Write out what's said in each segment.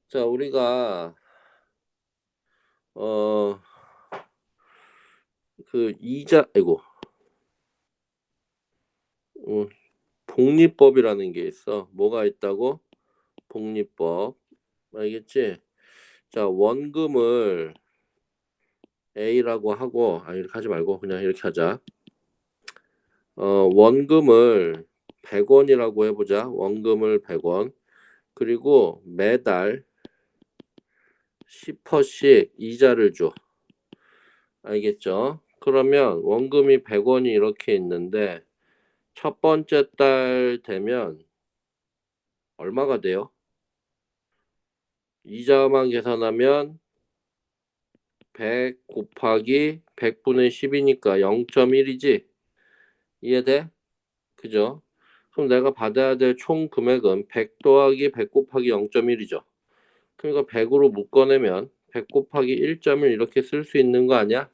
자, 우리가 이자 아이고 음 복리법이라는 게 있어. 뭐가 있다고? 복리법. 알겠지? 자, 원금을 A라고 하고 이렇게 하지 말고 그냥 이렇게 하자. 원금을 100원이라고 해 보자. 원금을 100원. 그리고 매달 10%씩 이자를 줘. 알겠죠? 그러면 원금이 100원이 이렇게 있는데 첫 번째 달 되면 얼마가 돼요? 이자만 계산하면 100 곱하기 100분의 10이니까 0.1이지? 이해돼? 그죠? 그럼 내가 받아야 될 총 금액은 100 더하기 100 곱하기 0.1이죠. 그러니까 100으로 묶어내면 100 곱하기 1.1 이렇게 쓸 수 있는 거 아니야?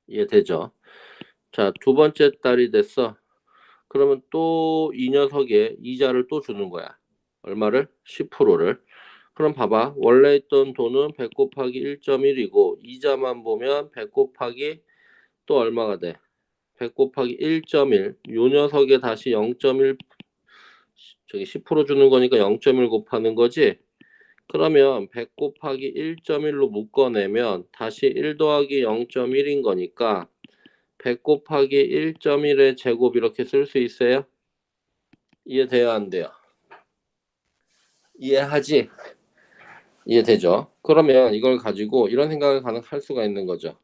이해되죠? 자, 두 번째 달이 됐어. 그러면 또 이 녀석에 이자를 또 주는 거야. 얼마를? 10%를. 그럼 봐봐. 원래 있던 돈은 100 곱하기 1.1이고 이자만 보면 100 곱하기 또 얼마가 돼? 100 곱하기 1.1. 요 녀석에 다시 0.1 저기 10% 주는 거니까 0.1 곱하는 거지. 그러면 100 곱하기 1.1로 묶어내면 다시 1 더하기 0.1인 거니까 100 곱하기 1.1의 제곱 이렇게 쓸 수 있어요? 이해돼요, 안 돼요? 이해하지? 이해되죠? 그러면 이걸 가지고 이런 생각을 가능할 수가 있는 거죠.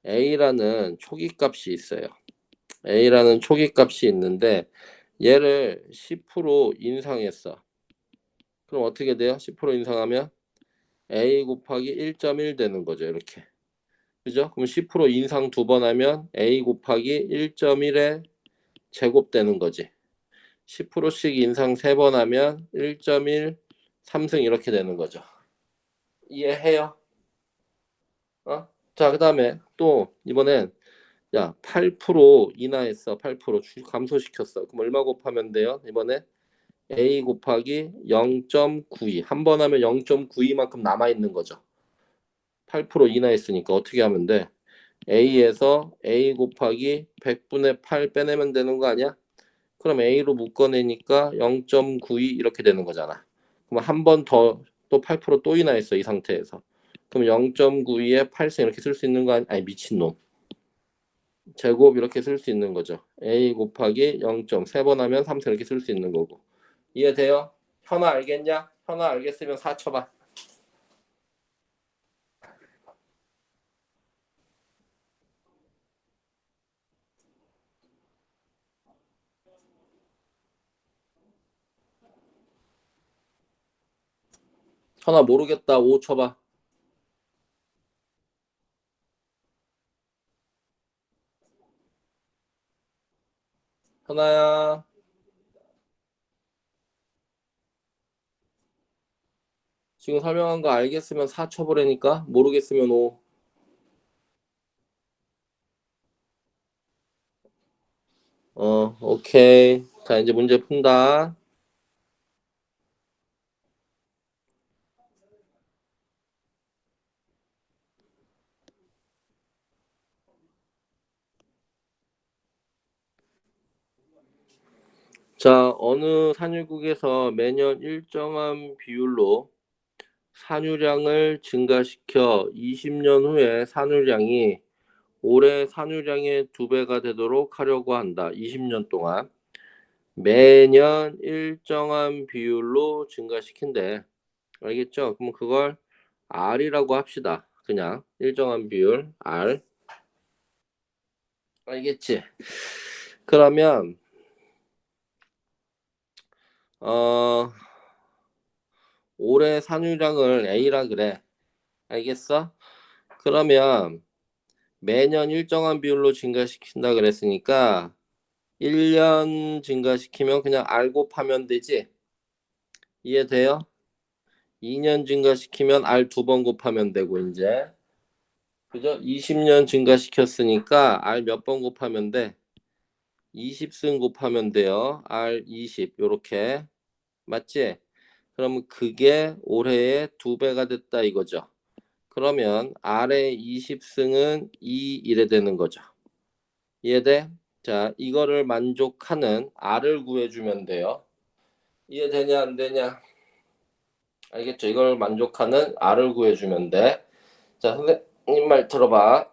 A라는 초기값이 있어요. A라는 초기값이 있는데 얘를 10% 인상했어. 그럼 어떻게 돼요? 10% 인상하면 A 곱하기 1.1 되는 거죠. 이렇게. 그죠? 그럼 10% 인상 두 번 하면 A 곱하기 1.1의 제곱 되는 거지. 10%씩 인상 세 번 하면 1.1 3승 이렇게 되는 거죠. 이해해요? 어? 자, 그 다음에 또 이번엔 야, 8% 인하했어. 8% 감소시켰어. 그럼 얼마 곱하면 돼요? 이번에 A 곱하기 0.92. 한 번 하면 0.92만큼 남아있는 거죠. 8% 인하했으니까 어떻게 하면 돼? A에서 A 곱하기 100분의 8 빼내면 되는 거 아니야? 그럼 A로 묶어내니까 0.92 이렇게 되는 거잖아. 그럼 한 번 더 또 8%또 인하했어. 이 상태에서. 그럼 0.92에 8승 이렇게 쓸 수 있는 거 아니? 아니 미친놈. 제곱 이렇게 쓸 수 있는 거죠. A 곱하기 0. 세 번 하면 3승 이렇게 쓸 수 있는 거고. 이해돼요? 현아 알겠냐? 현아 알겠으면 4 쳐봐. 현아 모르겠다. 5 쳐봐. 현아야. 지금 설명한 거 알겠으면 4 쳐보라니까. 모르겠으면 5. 오케이. 자, 이제 문제 푼다. 자, 어느 산유국에서 매년 일정한 비율로 산유량을 증가시켜 20년 후에 산유량이 올해 산유량의 2배가 되도록 하려고 한다. 20년 동안 매년 일정한 비율로 증가시킨대. 알겠죠? 그럼 그걸 R이라고 합시다. 그냥 일정한 비율 R. 알겠지? 그러면 어 올해 산유량을 A라 그래. 알겠어? 그러면 매년 일정한 비율로 증가시킨다 그랬으니까 1년 증가시키면 그냥 R 곱하면 되지? 이해돼요? 2년 증가시키면 R 2번 곱하면 되고 이제 그죠? 20년 증가시켰으니까 R 몇 번 곱하면 돼? 20승 곱하면 돼요. R 20 요렇게 맞지? 그러면 그게 올해의 2배가 됐다 이거죠. 그러면 R의 20승은 2 이래 되는 거죠. 이해돼? 자, 이거를 만족하는 R을 구해주면 돼요. 이해되냐 안 되냐? 알겠죠? 이걸 만족하는 R을 구해주면 돼. 자, 선생님 말 들어봐.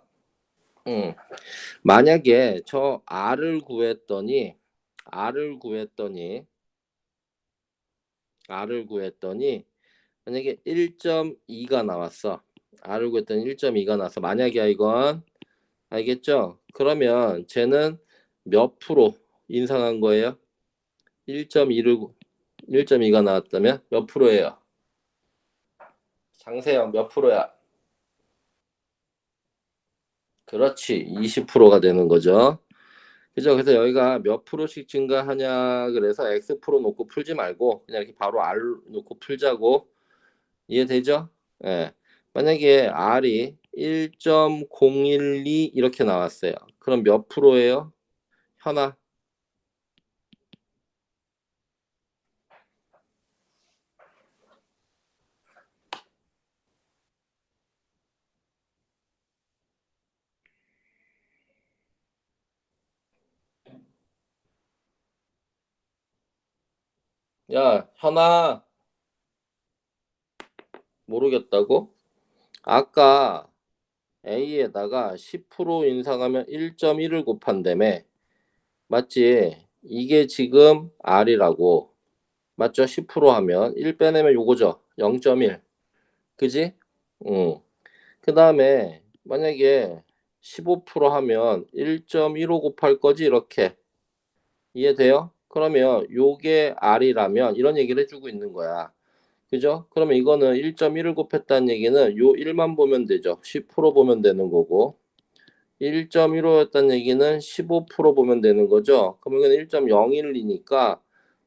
만약에 저 R을 구했더니 만약에 1.2가 나왔어. R을 구했더니 1.2가 나왔어. 만약이야 이건. 알겠죠? 그러면 쟤는 몇 프로 인상한 거예요? 1.2가 나왔다면 몇 프로예요? 장세형 몇 프로야? 그렇지. 20%가 되는 거죠. 그죠? 그래서 여기가 몇 프로씩 증가하냐 그래서 X 프로 놓고 풀지 말고 그냥 이렇게 바로 R 놓고 풀자고. 이해되죠? 예. 만약에 R이 1.012 이렇게 나왔어요. 그럼 몇 프로예요? 현아. 야, 현아. 모르겠다고? 아까 A에다가 10% 인상하면 1.1을 곱한다며. 맞지? 이게 지금 R이라고. 맞죠? 10% 하면 1 빼내면 요거죠. 0.1. 그지? 응. 그 다음에 만약에 15% 하면 1.15 곱할 거지 이렇게. 이해돼요? 그러면 요게 R이라면 이런 얘기를 해주고 있는 거야. 그죠? 그러면 이거는 1.1을 곱했다는 얘기는 요 1만 보면 되죠. 10% 보면 되는 거고. 1.15였다는 얘기는 15% 보면 되는 거죠. 그러면 이건 1.01이니까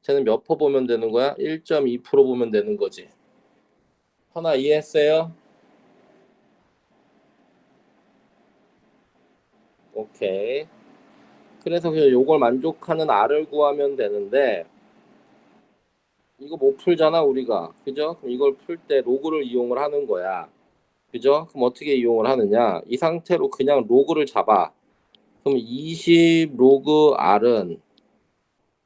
쟤는 몇 퍼 보면 되는 거야? 1.2% 보면 되는 거지. 하나 이해했어요? 오케이. 그래서 그냥 요걸 만족하는 R을 구하면 되는데 이거 못 풀잖아 우리가. 그죠? 그럼 이걸 풀 때 로그를 이용을 하는 거야. 그죠? 그럼 어떻게 이용을 하느냐? 이 상태로 그냥 로그를 잡아. 그럼 20 로그 R은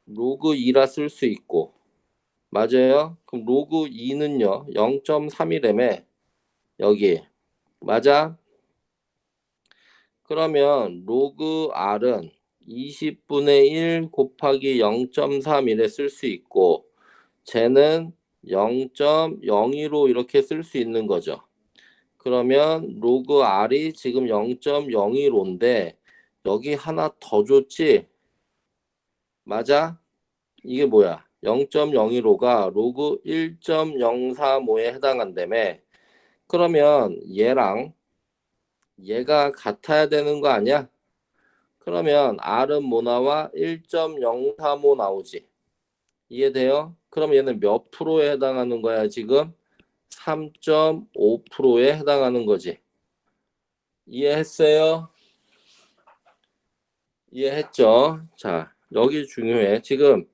로그 2라 쓸 수 있고 맞아요? 그럼 로그 2는요 0.3이라며 여기 맞아? 그러면 로그 R은 20분의 1 곱하기 0.3이래 쓸 수 있고 쟤는 0.02로 이렇게 쓸 수 있는 거죠. 그러면 로그 R이 지금 0.02로인데 여기 하나 더 줬지? 맞아? 이게 뭐야? 0.02로가 로그 1.035에 해당한다며. 그러면 얘랑 얘가 같아야 되는 거 아니야? 그러면 R은 뭐 나와? 1.035 나오지. 이해돼요? 그럼 얘는 몇 프로에 해당하는 거야 지금? 3.5%에 해당하는 거지. 이해했어요? 이해했죠? 자, 여기 중요해. 지금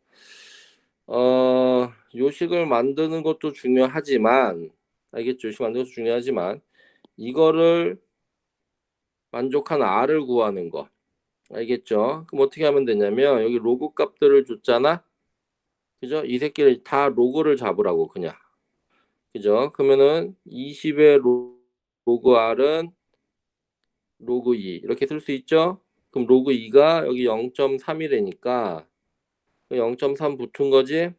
요식을 만드는 것도 중요하지만 알겠죠? 요식 만드는 것도 중요하지만 이거를 만족한 R을 구하는 거. 알겠죠? 그럼 어떻게 하면 되냐면 여기 로그 값들을 줬잖아. 그죠? 이 새끼를 다 로그를 잡으라고 그냥. 그죠? 그러면은 20의 로그 R은 로그 2 이렇게 쓸 수 있죠? 그럼 로그 2가 여기 0.3이라니까 0.3 붙은 거지?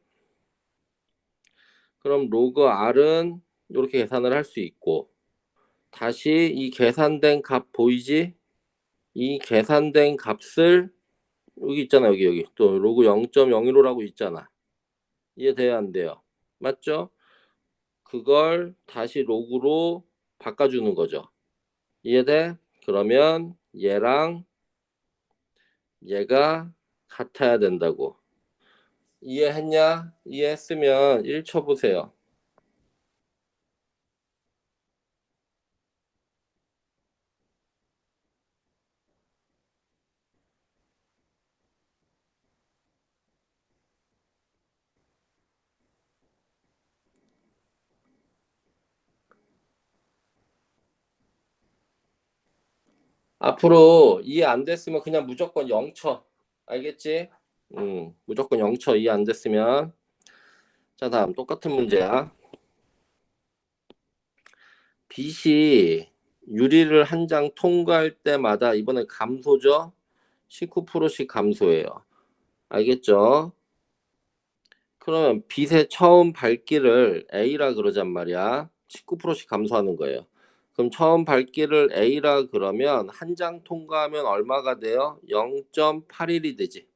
그럼 로그 R은 이렇게 계산을 할 수 있고 다시 이 계산된 값 보이지? 이 계산된 값을 여기 있잖아 여기 또 로그 0.01호라고 있잖아. 이해돼야 안 돼요? 맞죠? 그걸 다시 로그로 바꿔주는 거죠. 이해돼? 그러면 얘랑 얘가 같아야 된다고. 이해했냐? 이해했으면 1 쳐보세요. 앞으로 이해 안 됐으면 그냥 무조건 0 쳐. 알겠지? 무조건 0 쳐. 이해 안 됐으면. 자, 다음 똑같은 문제야. 빛이 유리를 한 장 통과할 때마다 이번에 감소죠? 19%씩 감소해요. 알겠죠? 그러면 빛의 처음 밝기를 A라 그러잔 말이야. 19%씩 감소하는 거예요. 그럼 처음 밝기를 A라 그러면 한 장 통과하면 얼마가 돼요? 0.81이 되지.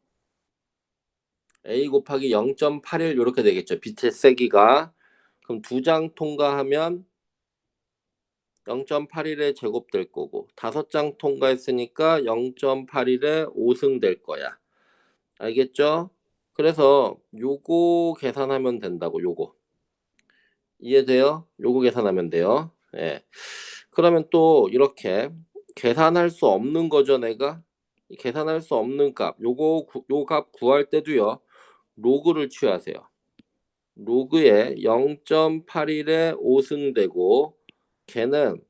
A 곱하기 0.81 이렇게 되겠죠. 빛의 세기가. 그럼 두 장 통과하면 0.81의 제곱 될 거고, 5장 통과했으니까 0.81의 5승 될 거야. 알겠죠? 그래서 요거 계산하면 된다고. 요거 이해돼요? 요거 계산하면 돼요. 예. 그러면 또 이렇게 계산할 수 없는 거죠. 내가 계산할 수 없는 값, 요 값 구할 때도요, 로그를 취하세요. 로그에 0.81에 5승 되고, 걔는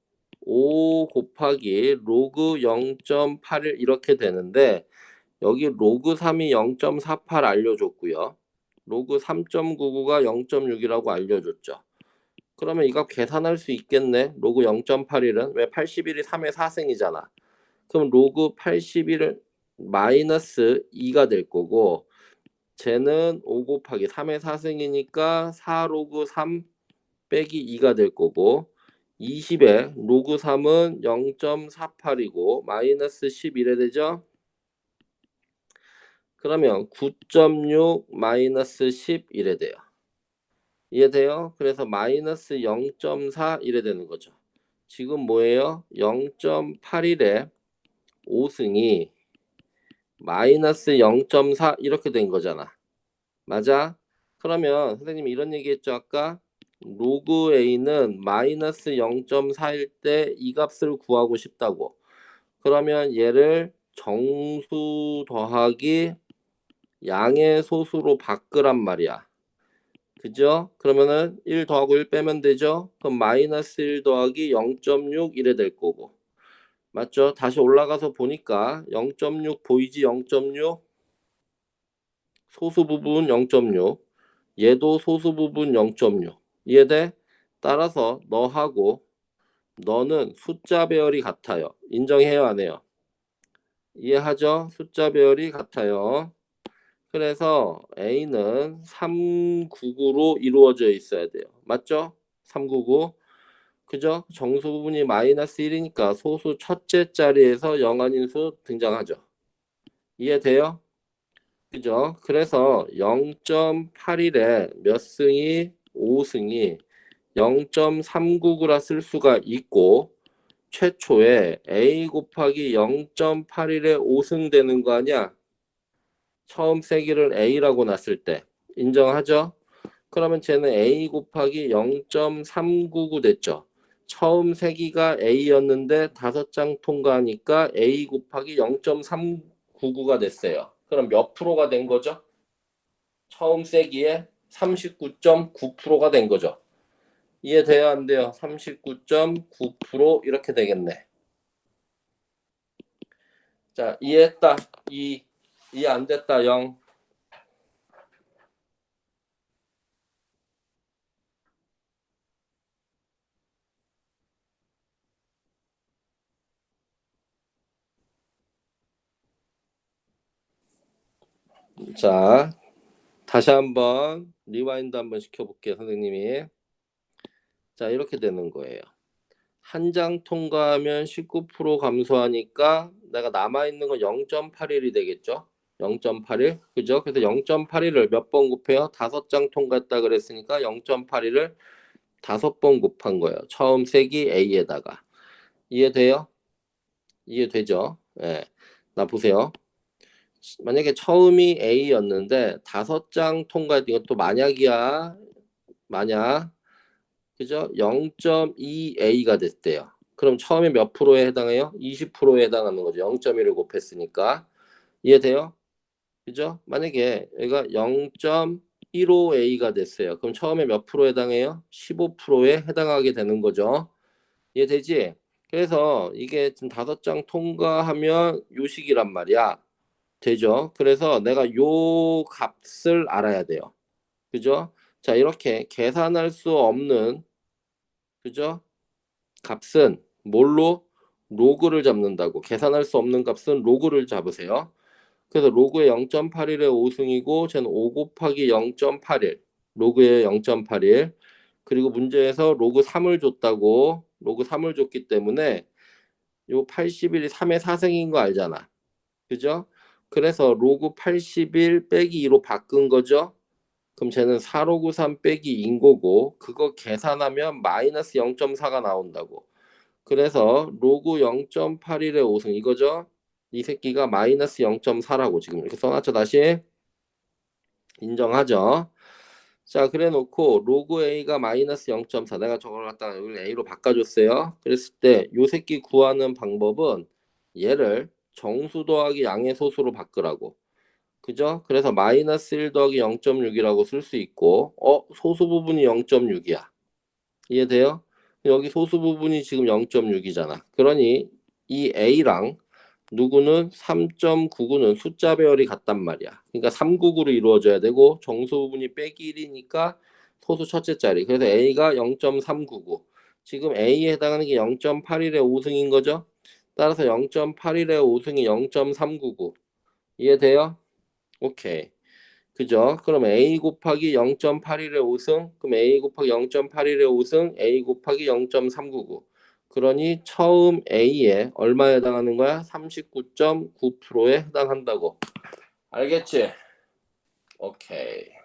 5 곱하기 로그 0.81 이렇게 되는데, 여기 로그 3이 0.48 알려줬고요. 로그 3.99가 0.6이라고 알려줬죠. 그러면 이거 계산할 수 있겠네. 로그 0.81은 왜 81이 3의 4승이잖아. 그럼 로그 81은 마이너스 2가 될 거고, 쟤는 5 곱하기 3의 4승이니까 4 로그 3 빼기 2가 될 거고, 20에 로그 3은 0.48이고 마이너스 11에 되죠. 그러면 9.6 마이너스 11에 돼요. 이해돼요? 그래서 마이너스 0.4 이래 되는 거죠. 지금 뭐예요? 0.81에 5승이 마이너스 0.4 이렇게 된 거잖아. 맞아? 그러면 선생님이 이런 얘기 했죠 아까? 로그 A는 마이너스 0.4일 때 이 값을 구하고 싶다고. 그러면 얘를 정수 더하기 양의 소수로 바꾸란 말이야. 그죠? 그러면은 1 더하고 1 빼면 되죠? 그럼 마이너스 1 더하기 0.6 이래 될 거고. 맞죠? 다시 올라가서 보니까 0.6 보이지? 0.6 소수 부분 0.6, 얘도 소수 부분 0.6. 이해돼? 따라서 너하고 너는 숫자 배열이 같아요. 인정해요 안 해요? 이해하죠? 숫자 배열이 같아요. 그래서 A는 399로 이루어져 있어야 돼요. 맞죠? 399. 그죠? 정수 부분이 마이너스 1이니까 소수 첫째 자리에서 영한인수 등장하죠. 이해돼요? 그죠? 그래서 0.81에 몇 승이 5승이 0.399라 쓸 수가 있고, 최초에 A 곱하기 0.81에 5승 되는 거 아니야? 처음 세기를 A라고 놨을 때. 인정하죠? 그러면 쟤는 A 곱하기 0.399 됐죠. 처음 세기가 A였는데 5장 통과하니까 A 곱하기 0.399가 됐어요. 그럼 몇 프로가 된 거죠? 처음 세기에 39.9%가 된 거죠. 이해돼요 안 돼요? 39.9% 이렇게 되겠네. 자, 이해했다. 이해 안 됐다. 0. 자, 다시 한번 리와인드 한번 시켜볼게요 선생님이. 자, 이렇게 되는 거예요. 한 장 통과하면 19% 감소하니까 내가 남아있는 건 0.81이 되겠죠. 0.81 그죠? 그래서 0.81을 몇 번 곱해요? 5장 통과했다 그랬으니까 0.81을 5번 곱한 거예요. 처음 세기 A에다가. 이해돼요? 이해되죠? 예. 나 보세요. 만약에 처음이 A였는데 5장 통과했던 이것도 만약이야. 만약 그죠? 0.2A가 됐대요. 그럼 처음에 몇 프로에 해당해요? 20%에 해당하는 거죠. 0.1을 곱했으니까. 이해돼요? 그죠? 만약에 얘가 0.15A가 됐어요. 그럼 처음에 몇 프로에 해당해요? 15%에 해당하게 되는 거죠. 이해되지? 그래서 이게 지금 5장 통과하면 요식이란 말이야. 되죠? 그래서 내가 요 값을 알아야 돼요. 그죠? 자, 이렇게 계산할 수 없는, 그죠? 값은 뭘로? 로그를 잡는다고. 계산할 수 없는 값은 로그를 잡으세요. 그래서 로그의 0.81의 5승이고 쟤는 5 곱하기 0.81 로그의 0.81 그리고 문제에서 로그 3을 줬다고 로그 3을 줬기 때문에 요 81이 3의 4승인 거 알잖아. 그죠? 그래서 로그 81 빼기 2로 바꾼 거죠. 그럼 쟤는 4로그 3 빼기 2인 거고 그거 계산하면 마이너스 0.4가 나온다고. 그래서 로그 0.81의 5승 이거죠. 이 새끼가 마이너스 0.4라고 지금 이렇게 써놨죠. 다시 인정하죠. 자, 그래 놓고 로그 A가 마이너스 0.4 내가 저걸 갖다가 여기 A로 바꿔줬어요. 그랬을 때 요 새끼 구하는 방법은 얘를 정수 더하기 양의 소수로 바꾸라고. 그죠? 그래서 마이너스 1 더하기 0.6이라고 쓸 수 있고 소수 부분이 0.6이야. 이해돼요? 여기 소수 부분이 지금 0.6이잖아. 그러니 이 A랑 누구는 3.99는 숫자 배열이 같단 말이야. 그러니까 399로 이루어져야 되고 정수 부분이 빼기 1이니까 소수 첫째 자리. 그래서 A가 0.399. 지금 A에 해당하는 게 0.81의 5승인 거죠. 따라서 0.81의 5승이 0.399. 이해돼요? 오케이. 그죠? 그럼 A 곱하기 0.81의 5승, 그럼 A 곱하기 0.81의 5승, A 곱하기 0.399. 그러니 처음 A에 얼마에 해당하는 거야? 39.9%에 해당한다고. 알겠지? 오케이.